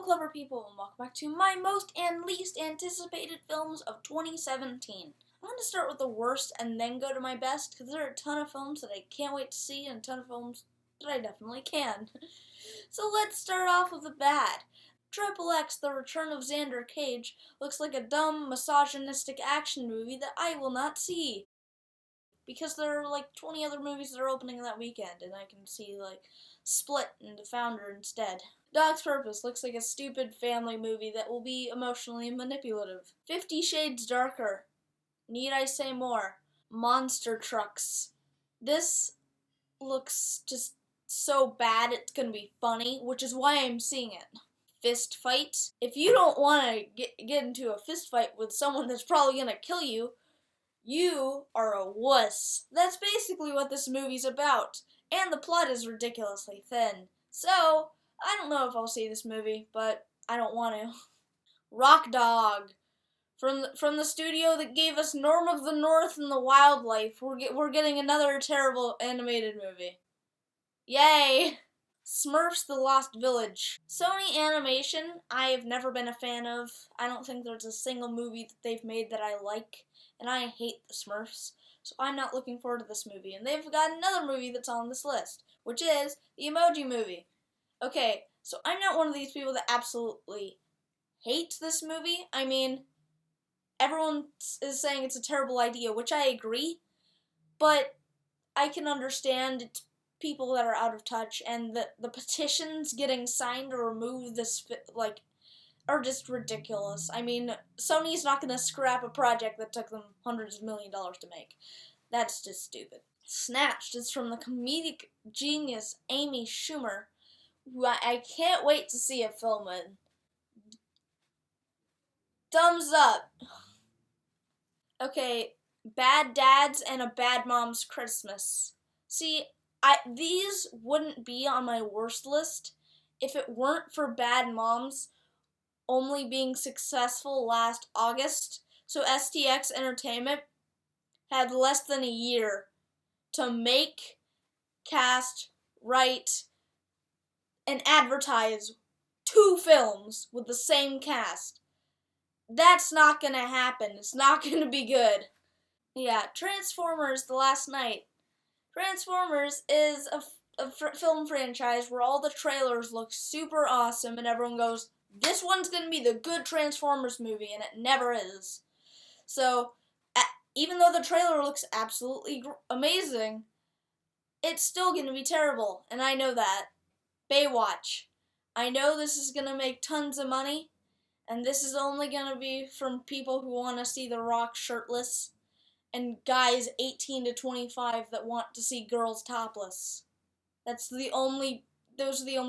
clever people, and welcome back to my most and least anticipated films of 2017. I'm going to start with the worst and then go to my best, because there are a ton of films that I can't wait to see and a ton of films that I definitely can. So let's start off with the bad. Triple X, The Return of Xander Cage, looks like a dumb, misogynistic action movie that I will not see. Because there are like 20 other movies that are opening that weekend, and I can see like Split and The Founder instead. Dog's Purpose looks like a stupid family movie that will be emotionally manipulative. 50 Shades Darker. Need I say more? Monster Trucks. This looks just so bad it's gonna be funny, which is why I'm seeing it. Fist Fight. If you don't want to get into a fist fight with someone that's probably gonna kill you, you are a wuss. That's basically what this movie's about. And the plot is ridiculously thin. So, I don't know if I'll see this movie, but I don't want to. Rock Dog. From the studio that gave us Norm of the North and the Wildlife, we're getting another terrible animated movie. Yay! Smurfs The Lost Village. Sony Animation, I have never been a fan of. I don't think there's a single movie that they've made that I like, and I hate the Smurfs, so I'm not looking forward to this movie. And they've got another movie that's on this list, which is the Emoji Movie. Okay, so I'm not one of these people that absolutely hate this movie. I mean, everyone is saying it's a terrible idea, which I agree, but I can understand it's people that are out of touch, and the petitions getting signed to remove this, are just ridiculous. I mean, Sony's not gonna scrap a project that took them hundreds of $millions to make. That's just stupid. Snatched is from the comedic genius Amy Schumer, who I can't wait to see a film in. Thumbs up. Okay, Bad Dads and a Bad Mom's Christmas. See, these wouldn't be on my worst list if it weren't for Bad Moms only being successful last August. So STX Entertainment had less than a year to make, cast, write, and advertise 2 films with the same cast. That's not gonna happen. It's not gonna be good. Yeah, Transformers The Last Night. Transformers is a film franchise where all the trailers look super awesome and everyone goes, this one's going to be the good Transformers movie, and it never is. So, even though the trailer looks absolutely amazing, it's still going to be terrible, and I know that. Baywatch. I know this is going to make tons of money, and this is only going to be from people who want to see The Rock shirtless, and guys 18 to 25 that want to see girls topless. Those are the only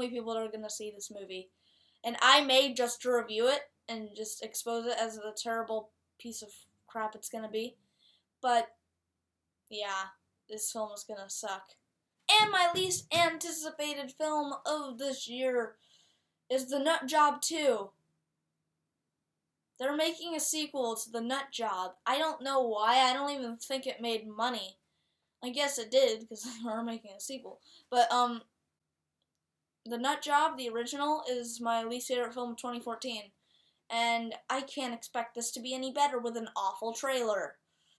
people that are going to see this movie. And I may just review it and just expose it as the terrible piece of crap it's going to be. But, yeah, this film is going to suck. And my least anticipated film of this year is The Nut Job 2. They're making a sequel to The Nut Job. I don't know why. I don't even think it made money. I guess it did, because they were making a sequel. But, The Nut Job, the original, is my least favorite film of 2014. And I can't expect this to be any better with an awful trailer.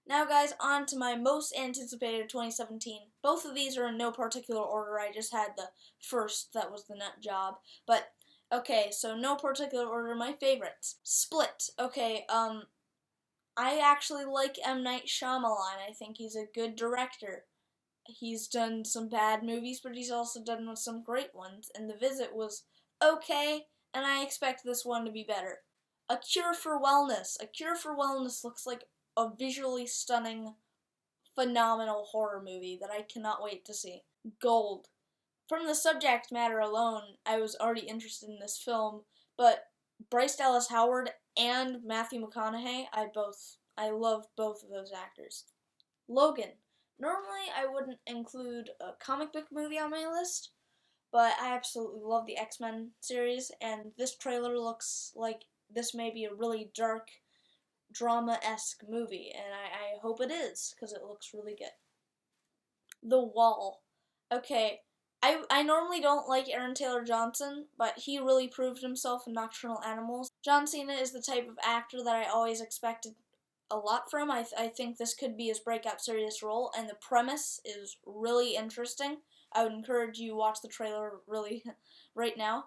Now, guys, on to my most anticipated 2017. Both of these are in no particular order. I just had the first, that was The Nut Job. But okay, so no particular order, my favorites. Split. Okay, I actually like M. Night Shyamalan. I think he's a good director. He's done some bad movies, but he's also done some great ones. And The Visit was okay, and I expect this one to be better. A Cure for Wellness. A Cure for Wellness looks like a visually stunning, phenomenal horror movie that I cannot wait to see. Gold. From the subject matter alone, I was already interested in this film, but Bryce Dallas Howard and Matthew McConaughey, I love both of those actors. Logan. Normally, I wouldn't include a comic book movie on my list, but I absolutely love the X-Men series, and this trailer looks like this may be a really dark, drama-esque movie, and I hope it is, because it looks really good. The Wall. Okay, I normally don't like Aaron Taylor Johnson, but he really proved himself in Nocturnal Animals. John Cena is the type of actor that I always expected a lot from. I think this could be his breakout serious role, and the premise is really interesting. I would encourage you to watch the trailer really right now.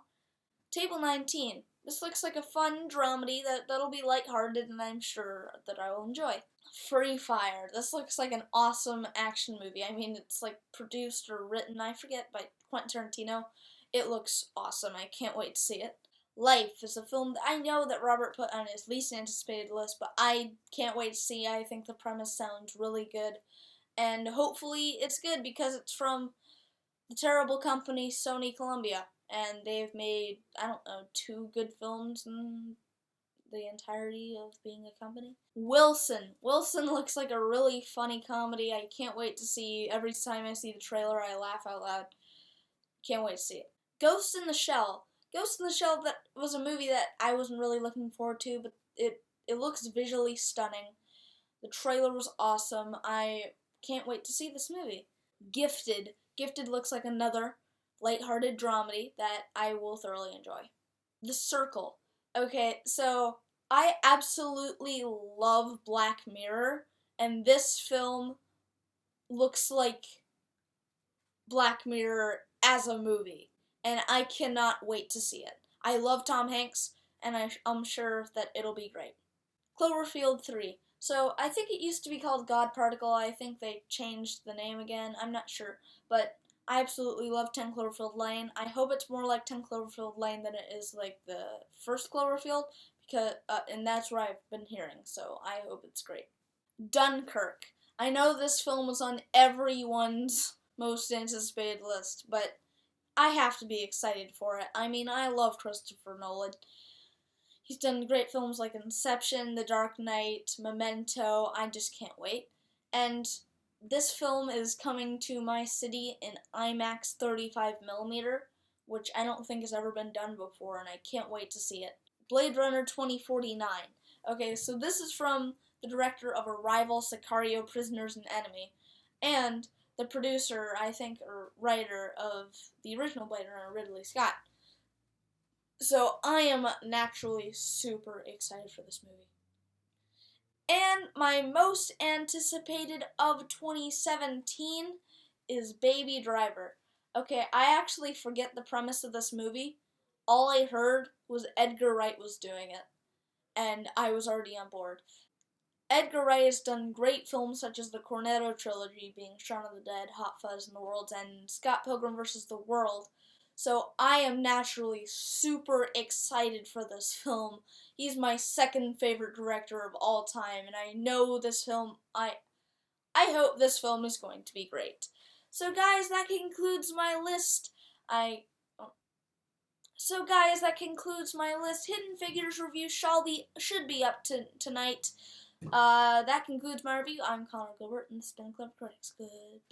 Table 19. This looks like a fun dramedy that'll be lighthearted and I'm sure that I will enjoy. Free Fire. This looks like an awesome action movie. I mean, it's like produced or written, I forget, by Quentin Tarantino. It looks awesome. I can't wait to see it. Life is a film that I know that Robert put on his least anticipated list, but I can't wait to see. I think the premise sounds really good, and hopefully it's good because it's from the terrible company Sony Columbia, and they've made, I don't know, 2 good films in the entirety of being a company. Wilson. Wilson looks like a really funny comedy. I can't wait to see. Every time I see the trailer, I laugh out loud. Can't wait to see it. Ghost in the Shell. Ghost in the Shell, that was a movie that I wasn't really looking forward to, but it looks visually stunning. The trailer was awesome. I can't wait to see this movie. Gifted. Gifted looks like another lighthearted dramedy that I will thoroughly enjoy. The Circle. Okay, so I absolutely love Black Mirror, and this film looks like Black Mirror as a movie, and I cannot wait to see it. I love Tom Hanks, and I'm sure that it'll be great. Cloverfield 3. So, I think it used to be called God Particle. I think they changed the name again. I'm not sure. But I absolutely love 10 Cloverfield Lane. I hope it's more like 10 Cloverfield Lane than it is like the first Cloverfield, because and that's what I've been hearing, so I hope it's great. Dunkirk. I know this film was on everyone's most anticipated list, but I have to be excited for it. I mean, I love Christopher Nolan. He's done great films like Inception, The Dark Knight, Memento. I just can't wait. And this film is coming to my city in IMAX 35mm, which I don't think has ever been done before, and I can't wait to see it. Blade Runner 2049. Okay, so this is from the director of Arrival, Sicario, Prisoners, and Enemy, and the producer, I think, or writer of the original Blade Runner, Ridley Scott. So I am naturally super excited for this movie. And my most anticipated of 2017 is Baby Driver. Okay, I actually forget the premise of this movie. All I heard was Edgar Wright was doing it, and I was already on board. Edgar Wright has done great films such as the Cornetto trilogy, being Shaun of the Dead, Hot Fuzz, and The World's End, Scott Pilgrim vs. the World. So I am naturally super excited for this film. He's my second favorite director of all time, and I know this film, I hope this film is going to be great. So guys, that concludes my list. Hidden Figures review should be up tonight. That concludes my review. I'm Connor Gilbert, and this has been Clever Critics. Goodbye.